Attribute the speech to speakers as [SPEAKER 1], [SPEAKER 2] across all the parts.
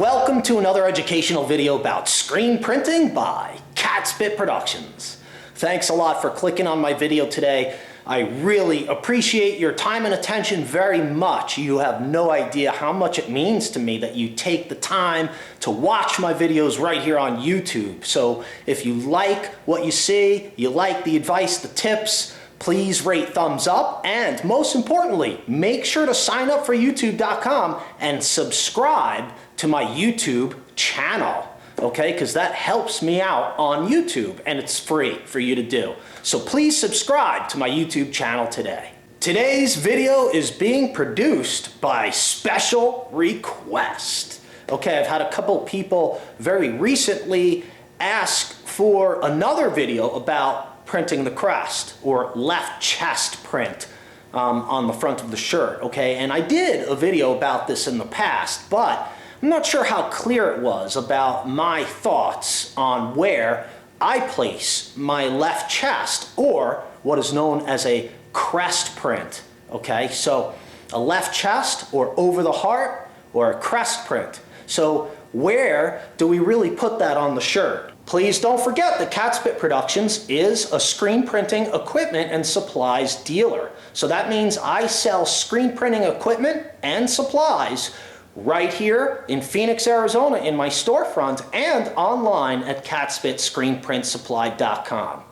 [SPEAKER 1] welcome to another educational video about screen printing by Catspit Productions. Thanks a lot for clicking on my video today. I really appreciate your time and attention very much. You have no idea how much it means to me that you take the time to watch my videos right here on YouTube. So if you like what you see, you like the advice, the tips, please rate thumbs up, and most importantly, make sure to sign up for youtube.com and subscribe to my YouTube channel, okay? Because that helps me out on YouTube and it's free for you to do. So please subscribe to my YouTube channel today. Today's video is being produced by special request. Okay, I've had a couple people very recently ask for another video about printing the crest or left chest print on the front of the shirt, okay? And I did a video about this in the past, but I'm not sure how clear it was about my thoughts on where I place my left chest, or what is known as a crest print, okay? So a left chest or over the heart or a crest print. So where do we really put that on the shirt? Please don't forget that Catspit Productions is a screen printing equipment and supplies dealer. So that means I sell screen printing equipment and supplies right here in Phoenix, Arizona in my storefront and online at catspitscreenprintsupply.com.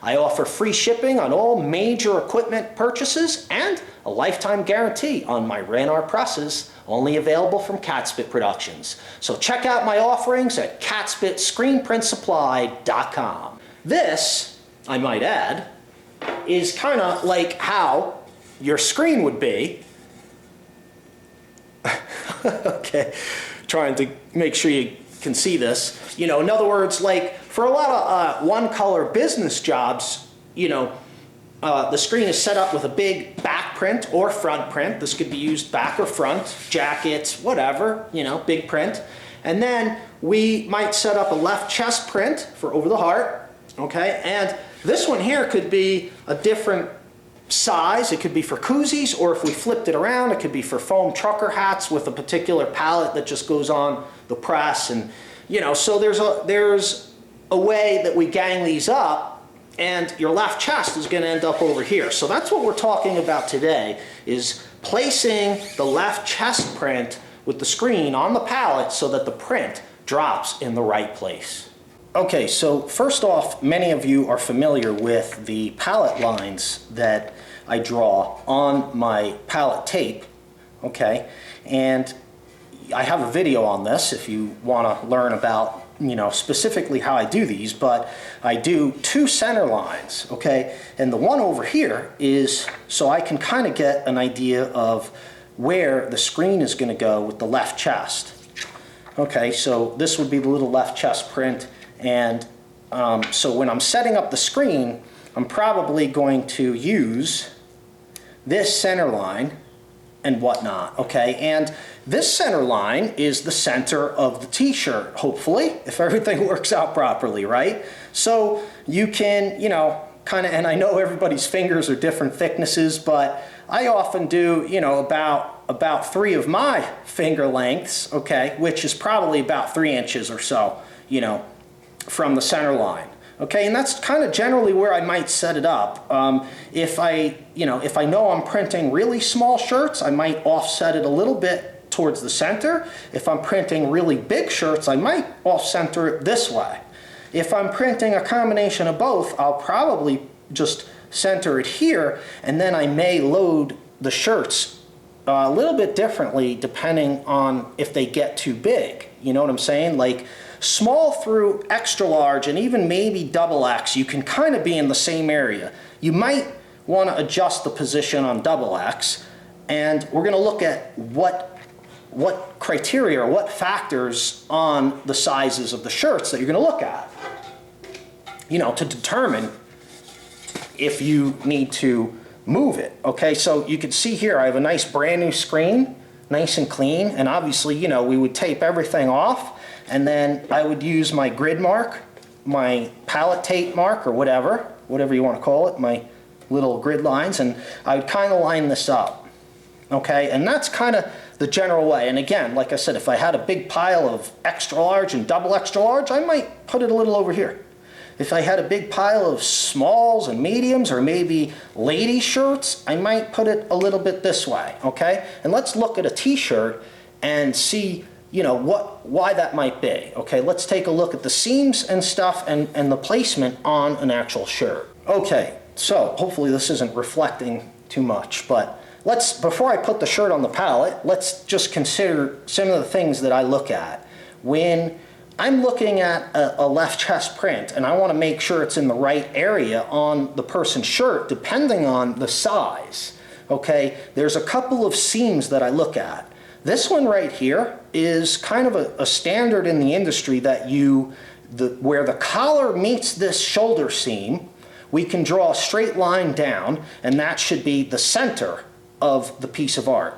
[SPEAKER 1] I offer free shipping on all major equipment purchases and a lifetime guarantee on my Ranar presses, only available from Catspit Productions. So check out my offerings at catspitscreenprintsupply.com. This, I might add, is kind of like how your screen would be. Okay, trying to make sure you can see this. You know, in other words, like for a lot of one-color business jobs, you know, the screen is set up with a big back print or front print. This could be used back or front, jackets, whatever, you know, big print. And then we might set up a left chest print for over the heart, okay? And this one here could be a different size. It could be for koozies, or if we flipped it around, it could be for foam trucker hats with a particular pallet that just goes on the press. And, you know, so there's a way that we gang these up, and your left chest is going to end up over here. So that's what we're talking about today, is placing the left chest print with the screen on the pallet so that the print drops in the right place. Okay, so first off, many of you are familiar with the pallet lines that I draw on my pallet tape, okay? And I have a video on this if you want to learn about, you know, specifically how I do these, but I do two center lines, okay? And the one over here is so I can kind of get an idea of where the screen is going to go with the left chest. Okay, so this would be the little left chest print, and so when I'm setting up the screen, I'm probably going to use this center line and whatnot, okay? And this center line is the center of the t-shirt, hopefully, if everything works out properly, right? So you can, you know, kind of, and I know everybody's fingers are different thicknesses, but I often do, you know, about 3 of my finger lengths, okay, which is probably about 3 inches or so, you know, from the center line. Okay, and that's kind of generally where I might set it up. If I know I'm printing really small shirts, I might offset it a little bit towards the center. If I'm printing really big shirts, I might off-center it this way. If I'm printing a combination of both, I'll probably just center it here, and then I may load the shirts a little bit differently depending on if they get too big. You know what I'm saying? Like small through extra large and even maybe double X, you can kind of be in the same area. You might want to adjust the position on double X, and we're going to look at what criteria or what factors on the sizes of the shirts that you're going to look at, you know, to determine if you need to move it. Okay, so you can see here I have a nice brand new screen, nice and clean, and obviously, you know, we would tape everything off, and then I would use my grid mark, my pallet tape mark, or whatever you want to call it, my little grid lines, and I would kind of line this up. Okay, and that's kind of the general way. And again, like I said, if I had a big pile of extra large and double extra large, I might put it a little over here. If I had a big pile of smalls and mediums, or maybe lady shirts, I might put it a little bit this way, okay? And let's look at a t-shirt and see, you know, why that might be. Okay, let's take a look at the seams and stuff and the placement on an actual shirt. Okay, so hopefully this isn't reflecting too much, but before I put the shirt on the pallet, let's just consider some of the things that I look at. When I'm looking at a left chest print and I want to make sure it's in the right area on the person's shirt, depending on the size, okay, there's a couple of seams that I look at. This one right here is kind of a standard in the industry that where the collar meets this shoulder seam, we can draw a straight line down, and that should be the center of the piece of art.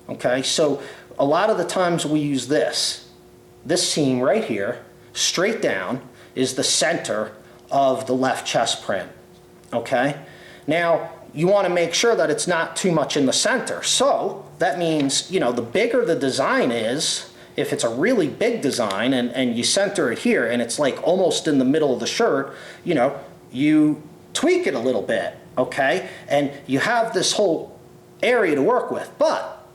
[SPEAKER 1] Okay, so a lot of the times we use this seam right here, straight down, is the center of the left chest print. Okay, now you want to make sure that it's not too much in the center. So that means, you know, the bigger the design is, if it's a really big design and you center it here and it's like almost in the middle of the shirt, you know, you tweak it a little bit, okay? And you have this whole area to work with, but,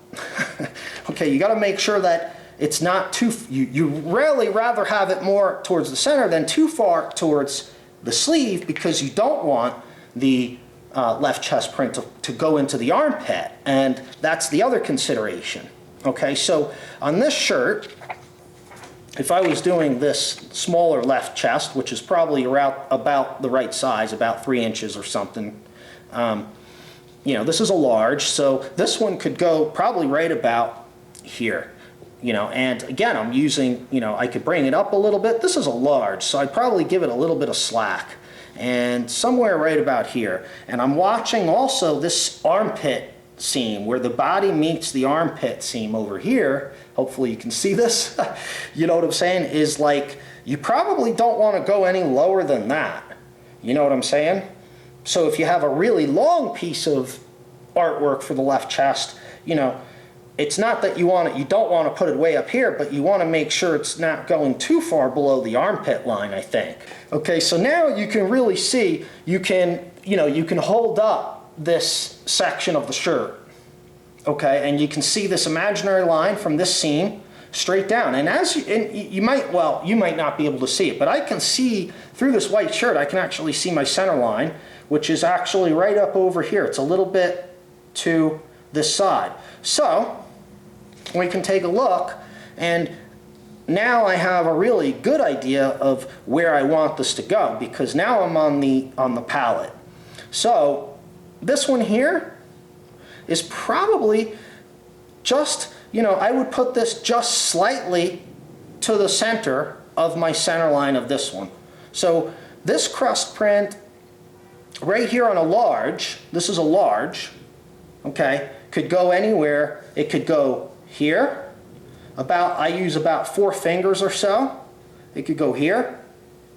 [SPEAKER 1] okay, you got to make sure that it's not too, you rarely rather have it more towards the center than too far towards the sleeve, because you don't want the left chest print to go into the armpit, and that's the other consideration. Okay, so on this shirt, if I was doing this smaller left chest, which is probably about the right size, about 3 inches or something, you know, this is a large, so this one could go probably right about here. You know, and again, I'm using, you know, I could bring it up a little bit. This is a large, so I'd probably give it a little bit of slack. And somewhere right about here. And I'm watching also this armpit seam, where the body meets the armpit seam over here. Hopefully you can see this. You know what I'm saying? Is like, you probably don't want to go any lower than that. You know what I'm saying? So if you have a really long piece of artwork for the left chest, you know, it's not that you don't want to put it way up here, but you want to make sure it's not going too far below the armpit line, I think. Okay, so now you can really see, you can hold up this section of the shirt. Okay, and you can see this imaginary line from this seam straight down. And you might not be able to see it, but I can see through this white shirt, I can actually see my center line, which is actually right up over here. It's a little bit to this side. So we can take a look, and now I have a really good idea of where I want this to go, because now I'm on the palette. So this one here is probably just, you know, I would put this just slightly to the center of my center line of this one. So this crust print right here on a large, this is a large, okay, could go anywhere. It could go here, I use about 4 fingers or so. It could go here,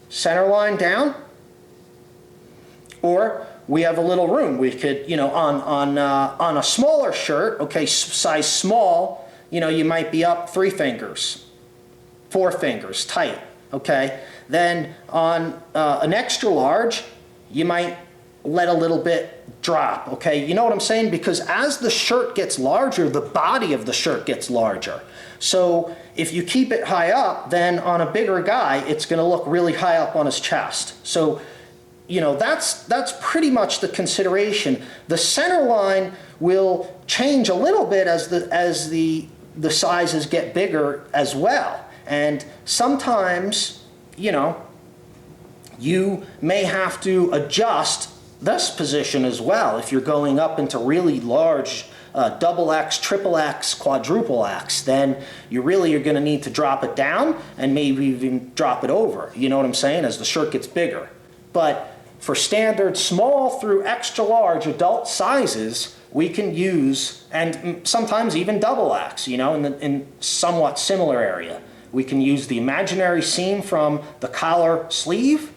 [SPEAKER 1] center line down, or we have a little room. We could, you know, on a smaller shirt, okay, size small, you know, you might be up 3 fingers, 4 fingers, tight, okay. Then on an extra large, you might let a little bit drop, okay? You know what I'm saying? Because as the shirt gets larger, the body of the shirt gets larger. So if you keep it high up, then on a bigger guy, it's gonna look really high up on his chest. So, you know, that's pretty much the consideration. The center line will change a little bit as the sizes get bigger as well. And sometimes, you know, you may have to adjust this position as well if you're going up into really large double X, triple X, quadruple X. Then you really are going to need to drop it down and maybe even drop it over, you know what I'm saying, as the shirt gets bigger. But for standard small through extra large adult sizes, we can use, and sometimes even double X, you know, in somewhat similar area. We can use the imaginary seam from the collar sleeve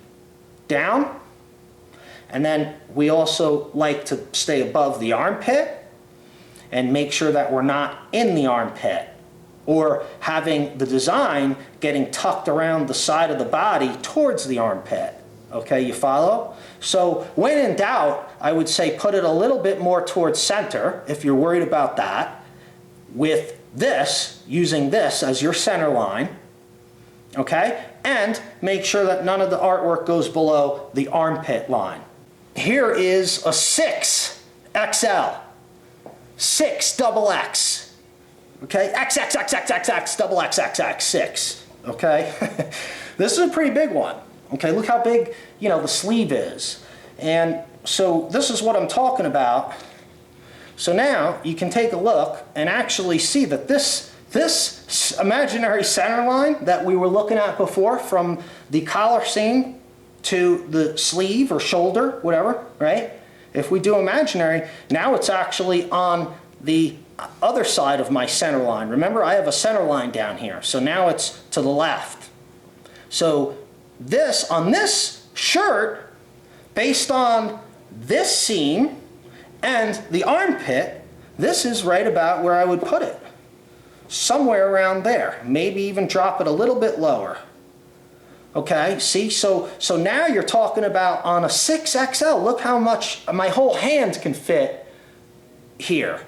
[SPEAKER 1] down. And then we also like to stay above the armpit. and make sure that we're not in the armpit, or having the design getting tucked around the side of the body towards the armpit. Okay, you follow? So when in doubt, I would say put it a little bit more towards center if you're worried about that, with this, using this as your center line, okay? And make sure that none of the artwork goes below the armpit line. Here is a 6XL, 6 double X, okay? XXXXXX double XXX 6, okay? This is a pretty big one, okay? Look how big, you know, the sleeve is. And so this is what I'm talking about. So now you can take a look and actually see that this imaginary center line that we were looking at before, from the collar seam to the sleeve or shoulder, whatever, right? If we do imaginary, now it's actually on the other side of my center line. Remember, I have a center line down here, so now it's to the left. So this, on this shirt, based on this seam and the armpit, this is right about where I would put it. Somewhere around there. Maybe even drop it a little bit lower. Okay, see? So now you're talking about on a 6XL, look how much my whole hand can fit here.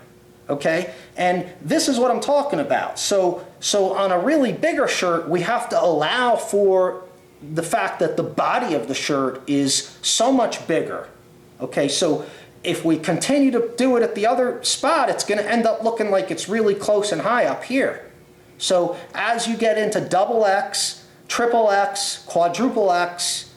[SPEAKER 1] Okay? And this is what I'm talking about. So on a really bigger shirt, we have to allow for the fact that the body of the shirt is so much bigger. Okay, so if we continue to do it at the other spot, it's going to end up looking like it's really close and high up here. So as you get into double X, triple X, quadruple X,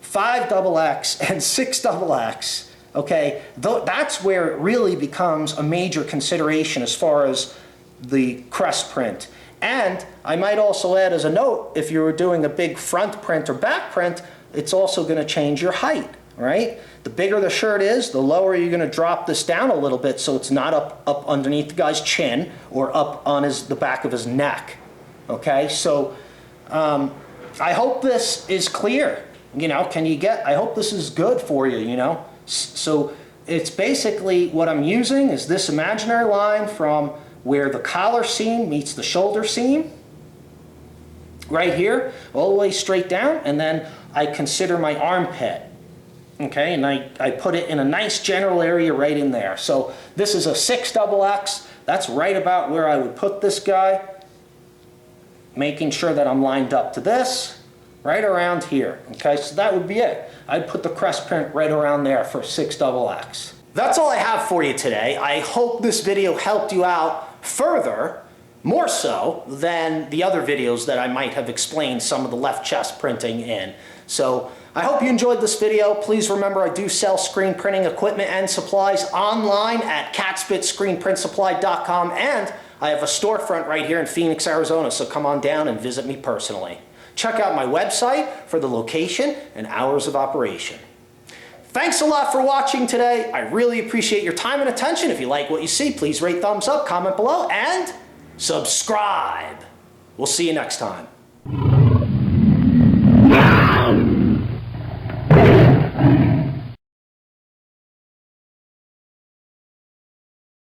[SPEAKER 1] 5 double X, and 6 double X, okay, that's where it really becomes a major consideration as far as the crest print. And I might also add as a note, if you were doing a big front print or back print, it's also going to change your height, right? The bigger the shirt is, the lower you're going to drop this down a little bit so it's not up underneath the guy's chin or up on the back of his neck. Okay, so I hope this is clear. You know, I hope this is good for you, you know. So it's basically what I'm using is this imaginary line from where the collar seam meets the shoulder seam, right here, all the way straight down, and then I consider my armpit. Okay, and I put it in a nice general area right in there. So this is a 6 double X. That's right about where I would put this guy, making sure that I'm lined up to this, right around here. Okay, so that would be it. I'd put the crest print right around there for 6 double X. That's all I have for you today. I hope this video helped you out further, more so than the other videos that I might have explained some of the left chest printing in. So I hope you enjoyed this video. Please remember I do sell screen printing equipment and supplies online at catspitscreenprintsupply.com, and I have a storefront right here in Phoenix, Arizona, so come on down and visit me personally. Check out my website for the location and hours of operation. Thanks a lot for watching today. I really appreciate your time and attention. If you like what you see, please rate, thumbs up, comment below, and subscribe. We'll see you next time.